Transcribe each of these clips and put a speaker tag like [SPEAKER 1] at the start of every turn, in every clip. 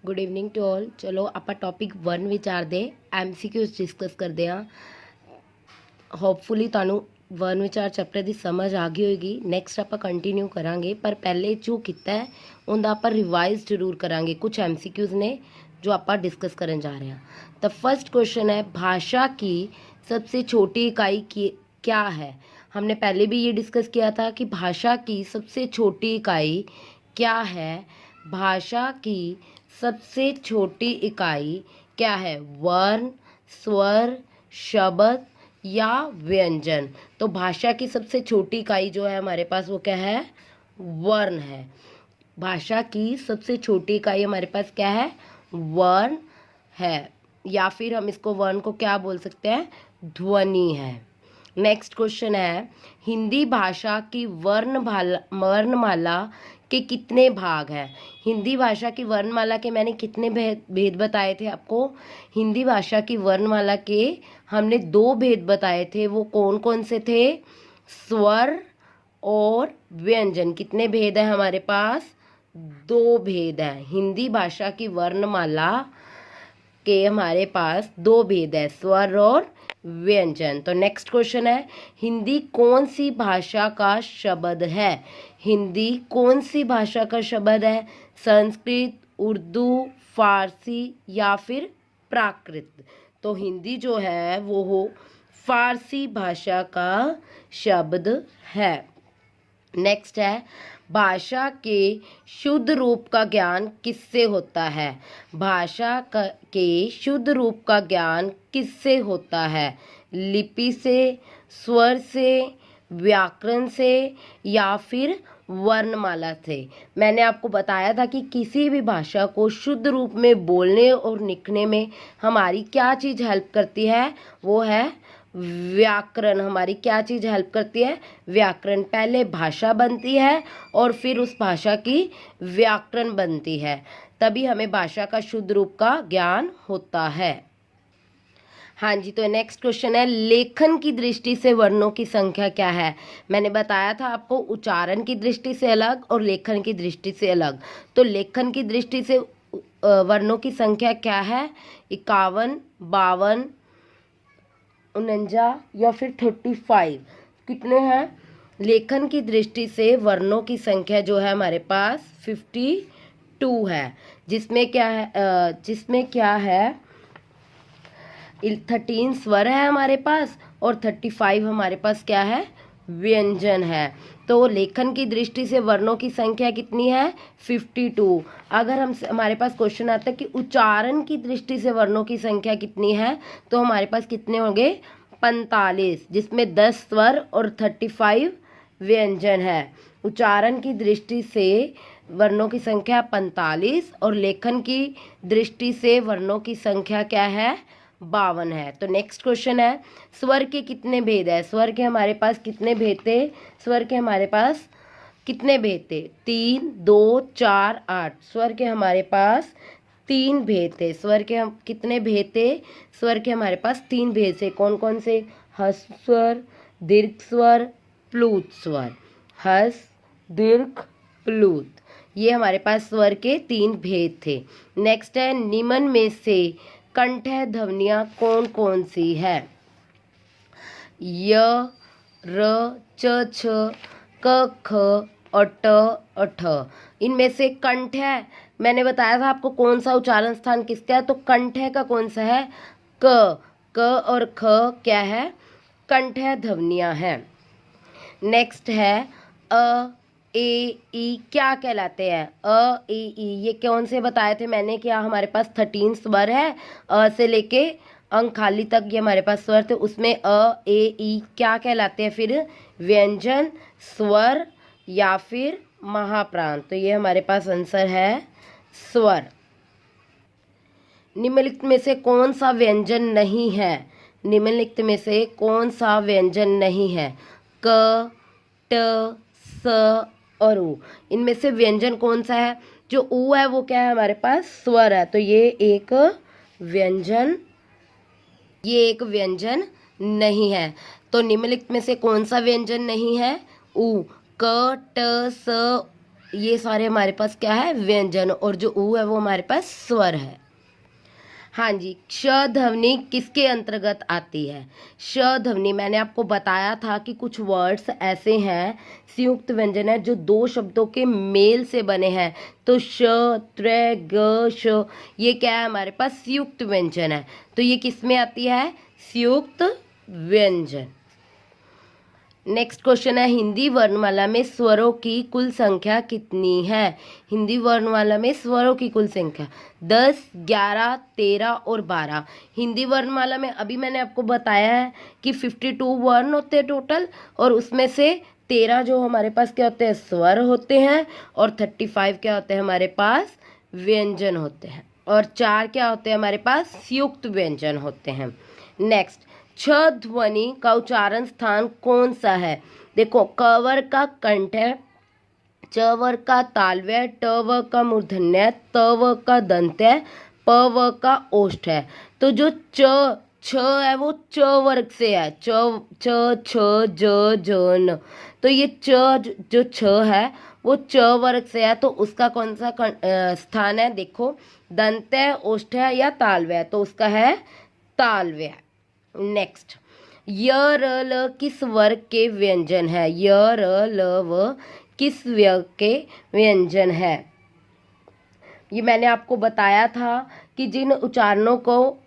[SPEAKER 1] Good evening to all. ਚਲੋ ਆਪਾਂ topic 1 ਵਿਚਾਰਦੇ MCQs discuss ਕਰਦੇ ਹਾਂ। ਹੋਪਫੁਲੀ ਤੁਹਾਨੂੰ 1 ਵਿਚਾਰ ਚੈਪਟਰ ਦੀ ਸਮਝ ਆ ਗਈ ਹੋਏਗੀ। ਨੈਕਸਟ ਆਪਾਂ ਕੰਟੀਨਿਊ ਕਰਾਂਗੇ, ਪਰ ਪਹਿਲੇ ਜੋ ਕੀਤਾ ਹੈ ਉਹਦਾ ਆਪਾਂ ਰਿਵਾਈਜ਼ ਜ਼ਰੂਰ ਕਰਾਂਗੇ। ਕੁਝ MCQs ਨੇ जो ਆਪਾਂ डिस्कस करने जा रहे हैं। द फर्स्ट क्वेश्चन है, भाषा की सबसे छोटी इकाई क्या है। हमने पहले भी ये डिस्कस किया था कि भाषा की सबसे छोटी इकाई क्या है। भाषा की सबसे छोटी इकाई क्या है? वर्ण, स्वर, शब्द या व्यंजन। तो भाषा की सबसे छोटी इकाई जो है हमारे पास वो क्या है? वर्ण है। भाषा की सबसे छोटी इकाई हमारे पास क्या है? वर्ण है, या फिर हम इसको वर्ण को क्या बोल सकते हैं? ध्वनि है। नेक्स्ट क्वेश्चन है, हिंदी भाषा की वर्णमाला के कितने भाग हैं? हिंदी भाषा की वर्णमाला के मैंने कितने भेद बताए थे आपको? हिंदी भाषा की वर्णमाला के हमने 2 भेद बताए थे। वो कौन कौन से थे? स्वर और व्यंजन। कितने भेद हैं हमारे पास? 2 भेद हैं। हिंदी भाषा की वर्णमाला के हमारे पास 2 भेद है, स्वर और व्यंजन। तो नेक्स्ट क्वेश्चन है, हिंदी कौन सी भाषा का शब्द है? हिंदी कौन सी भाषा का शब्द है? संस्कृत, उर्दू, फारसी या फिर प्राकृत। तो हिंदी जो है वो फारसी भाषा का शब्द है। नेक्स्ट है, भाषा के शुद्ध रूप का ज्ञान किससे होता है? भाषा के शुद्ध रूप का ज्ञान किससे होता है? लिपि से, स्वर से, व्याकरण से या फिर वर्णमाला से। मैंने आपको बताया था कि किसी भी भाषा को शुद्ध रूप में बोलने और लिखने में हमारी क्या चीज़ हेल्प करती है? वो है व्याकरण। हमारी क्या चीज़ हेल्प करती है? व्याकरण। पहले भाषा बनती है और फिर उस भाषा की व्याकरण बनती है, तभी हमें भाषा का शुद्ध रूप का ज्ञान होता है। हाँ जी, तो नेक्स्ट क्वेश्चन है, लेखन की दृष्टि से वर्णों की संख्या क्या है? मैंने बताया था आपको उच्चारण की दृष्टि से अलग और लेखन की दृष्टि से अलग। तो लेखन की दृष्टि से वर्णों की संख्या क्या है? 51, 52, 49 या फिर 35। कितने हैं? लेखन की दृष्टि से वर्णों की संख्या जो है हमारे पास 52 है। जिसमें क्या है 13 स्वर है हमारे पास और 35 हमारे पास क्या है? व्यंजन है। तो लेखन की दृष्टि से वर्णों की संख्या कितनी है? 52। अगर हमारे पास क्वेश्चन आता है कि उच्चारण की दृष्टि से वर्णों की संख्या कितनी है, तो हमारे पास कितने होंगे? 45, जिसमें 10 स्वर और 35 व्यंजन है। उच्चारण की दृष्टि से वर्णों की संख्या 45 और लेखन की दृष्टि से वर्णों की संख्या क्या है? 52 है। तो नेक्स्ट क्वेश्चन है, स्वर के कितने भेद है? स्वर के हमारे पास कितने भेद थे? स्वर के हमारे पास कितने भेद थे? 3, 2, 4, 8। स्वर के हमारे पास 3 भेद थे। स्वर के हम कितने भेद थे? स्वर के हमारे पास 3 भेद थे। कौन कौन से? ह्रस्व स्वर, दीर्घ स्वर, प्लुत स्वर। ह्रस्व, दीर्घ, प्लुत, ये हमारे पास स्वर के 3 भेद थे। नेक्स्ट है, निम्न में से कंठ ध्वनियाँ कौन कौन सी है? य, र, च, छ, क, ख और ट और ठ। इनमें से कंठ है, मैंने बताया था आपको कौन सा उच्चारण स्थान किसका है, तो कंठ का कौन सा है? क। क और ख क्या है? कंठ ध्वनियाँ हैं। नेक्स्ट है, अ, ए, ई क्या कहलाते हैं? अ, ए, ई ये कौन से बताए थे मैंने? क्या हमारे पास 13 स्वर है, अ से लेके अंक खाली तक ये हमारे पास स्वर थे। उसमें अ, ए, ई क्या कहलाते हैं? फिर व्यंजन, स्वर या फिर महाप्राण। तो ये हमारे पास आंसर है स्वर। निम्नलिखित में से कौन सा व्यंजन नहीं है? निम्नलिखित में से कौन सा व्यंजन नहीं है? क, ट, स और उ। इनमें से व्यंजन कौन सा है? जो उ है वो क्या है हमारे पास? स्वर है। तो ये एक व्यंजन नहीं है। तो निम्नलिखित में से कौन सा व्यंजन नहीं है? उ। क, ट, स ये सारे हमारे पास क्या है, व्यंजन, और जो ऊ है वो हमारे पास स्वर है। हाँ जी, श ध्वनि किसके अंतर्गत आती है? श ध्वनि, मैंने आपको बताया था कि कुछ वर्ड्स ऐसे हैं, संयुक्त व्यंजन है जो दो शब्दों के मेल से बने हैं। तो श, त्र, ग, श, ये क्या है हमारे पास, संयुक्त व्यंजन है। तो ये किस में आती है, संयुक्त व्यंजन। नेक्स्ट क्वेश्चन है, हिंदी वर्णमाला में स्वरों की कुल संख्या कितनी है? हिंदी वर्णमाला में स्वरों की कुल संख्या 10, 11, 13 और 12। हिंदी वर्णमाला में अभी मैंने आपको बताया है कि 52 वर्ण होते हैं टोटल, और उसमें से 13 जो हमारे पास क्या होते हैं, स्वर होते हैं, और 35 क्या होते हैं हमारे पास, व्यंजन होते हैं, और 4 क्या होते हैं हमारे पास, संयुक्त व्यंजन होते हैं। नेक्स्ट, छ ध्वनि का उच्चारण स्थान कौन सा है? देखो, क वर्ग का कंठ है, च वर्ग का तालव्य है, ट वर्ग का मूर्धन्य है, त वर्ग का दंत है, प वर्ग का ओष्ठ है। तो जो छ है वो च वर्ग से है, च छ ज न। तो ये जो छ है वो च वर्ग से है, तो उसका कौन सा स्थान है? देखो, दंत है, ओष्ठ है या तालव्य है, तो उसका है तालव्य। नेक्स्ट, य र ल किस वर्ग के व्यंजन है? य र ल व किस वर्ग के व्यंजन है? ये मैंने आपको बताया था कि जिन उच्चारणों को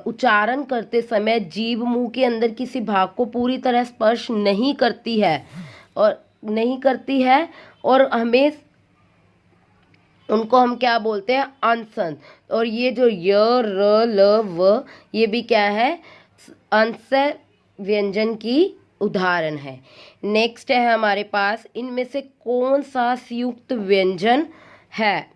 [SPEAKER 1] उच्चारण करते समय जीभ मुंह के अंदर किसी भाग को पूरी तरह स्पर्श नहीं करती है, और हमें उनको हम क्या बोलते हैं, अंश। और ये जो य र ल व, ये भी क्या है, अंश व्यंजन की उदाहरण है। नेक्स्ट है हमारे पास, इनमें से कौन सा संयुक्त व्यंजन है?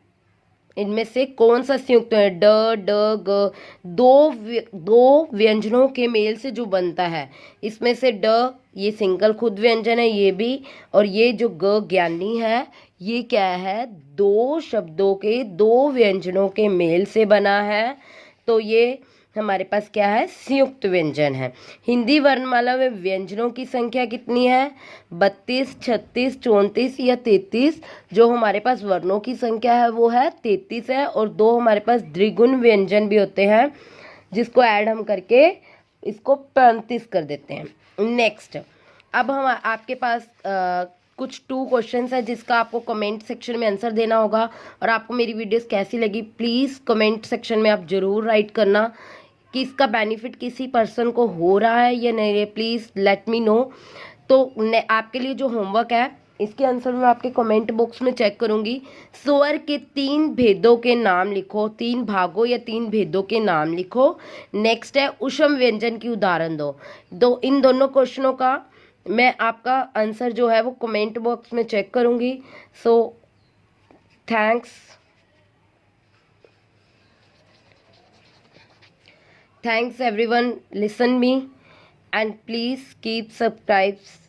[SPEAKER 1] इनमें से कौन सा संयुक्त है? ड, ड, ग, दो व्यंजनों के मेल से जो बनता है। इसमें से ड, ये सिंगल खुद व्यंजन है ये भी, और ये जो ग ज्ञानी है, ये क्या है, दो शब्दों के, दो व्यंजनों के मेल से बना है। तो ये हमारे पास क्या है, संयुक्त व्यंजन है। हिंदी वर्णमाला में व्यंजनों की संख्या कितनी है? 32, 36, 34 या 33। जो हमारे पास वर्णों की संख्या है वो है 33 है, और दो हमारे पास द्विगुण व्यंजन भी होते हैं, जिसको ऐड हम करके इसको 35 कर देते हैं। नेक्स्ट, अब हम आपके पास कुछ 2 क्वेश्चंस है जिसका आपको कमेंट सेक्शन में आंसर देना होगा। और आपको मेरी वीडियोस कैसी लगी प्लीज़ कमेंट सेक्शन में आप ज़रूर राइट करना कि इसका बेनिफिट किसी पर्सन को हो रहा है या नहीं, प्लीज़ लेट मी नो। तो आपके लिए जो होमवर्क है, इसके आंसर मैं आपके कमेंट बॉक्स में चेक करूंगी। स्वर के 3 भेदों के नाम लिखो, 3 भागों या 3 भेदों के नाम लिखो। नेक्स्ट है, उष्म व्यंजन की उदाहरण दो। इन दोनों क्वेश्चनों का मैं आपका आंसर जो है वो कमेंट बॉक्स में चेक करूंगी। सो thanks everyone, listen me, and please keep subscribes